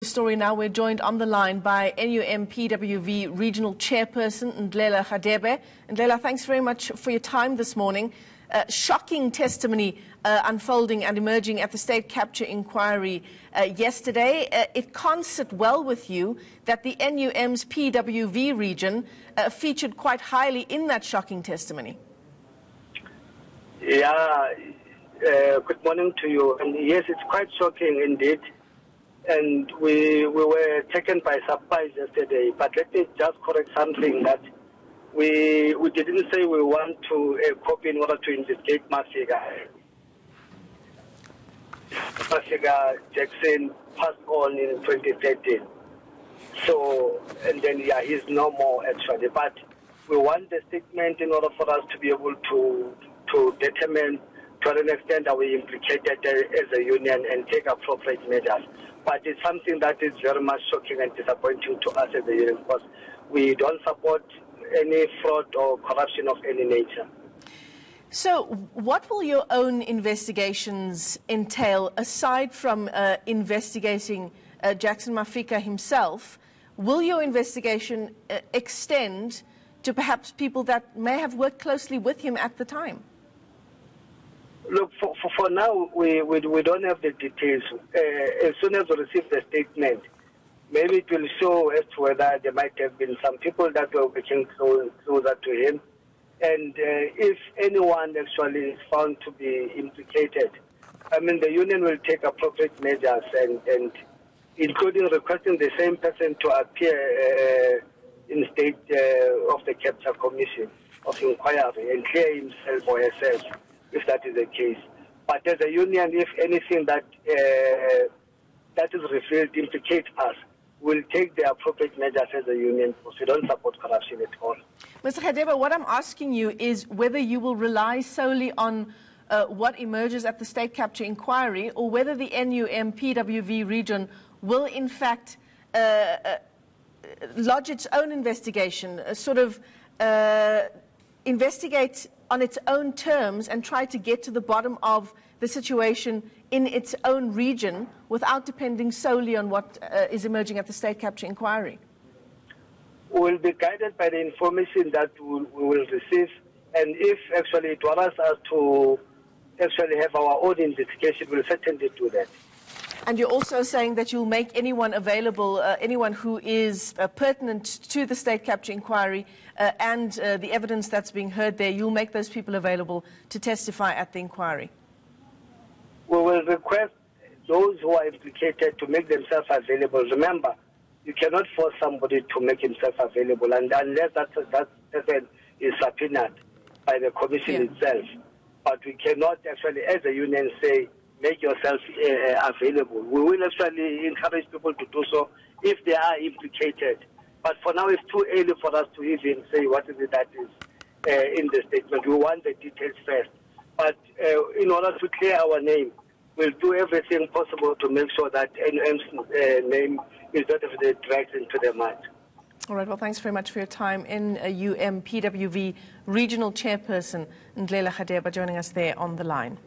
Story now. We're joined on the line by NUM PWV Regional Chairperson Angelo Agrizzi. Angelo, thanks very much for your time this morning. Shocking testimony unfolding and emerging at the state capture inquiry yesterday. It can't sit well with you that the NUM's PWV region featured quite highly in that shocking testimony. Yeah, good morning to you. And yes, it's quite shocking indeed. And we were taken by surprise yesterday. But let me just correct something that we didn't say we want to copy in order to investigate Mafika. Mafika Jackson passed on in 2013. So, and then, yeah, he's no more actually. But we want the statement in order for us to be able to determine to an extent that we implicated as a union and take appropriate measures. But it's something that is very much shocking and disappointing to us as a union because we don't support any fraud or corruption of any nature. So what will your own investigations entail, aside from investigating Jackson Mafika himself? Will your investigation extend to perhaps people that may have worked closely with him at the time? Look, for now, we don't have the details. As soon as we receive the statement, maybe it will show as to whether there might have been some people that were working closer to him. And if anyone actually is found to be implicated, I mean, the union will take appropriate measures, and including requesting the same person to appear in state of the capture commission of inquiry and clear himself or herself, if that is the case. But as a union, if anything that is revealed implicates us, we'll take the appropriate measures as a union because we don't support corruption at all. Mr. Agrizzi, what I'm asking you is whether you will rely solely on what emerges at the state capture inquiry, or whether the NUM PWV region will in fact lodge its own investigation, investigate on its own terms and try to get to the bottom of the situation in its own region without depending solely on what is emerging at the state capture inquiry? We will be guided by the information that we will receive, and if actually it warrants us to actually have our own investigation, we'll certainly do that. And you're also saying that you'll make anyone available, anyone who is pertinent to the state capture inquiry and the evidence that's being heard there, you'll make those people available to testify at the inquiry? We will request those who are implicated to make themselves available. Remember, you cannot force somebody to make himself available, and unless that person is subpoenaed by the commission itself. But we cannot actually, as a union, say, make yourself available. We will actually encourage people to do so if they are implicated. But for now, it's too early for us to even say what is it that is in the statement. We want the details first. But in order to clear our name, we'll do everything possible to make sure that NUM's name is not dragged into the mud. All right, well, thanks very much for your time. NUM PWV Regional Chairperson Angelo Agrizzi joining us there on the line.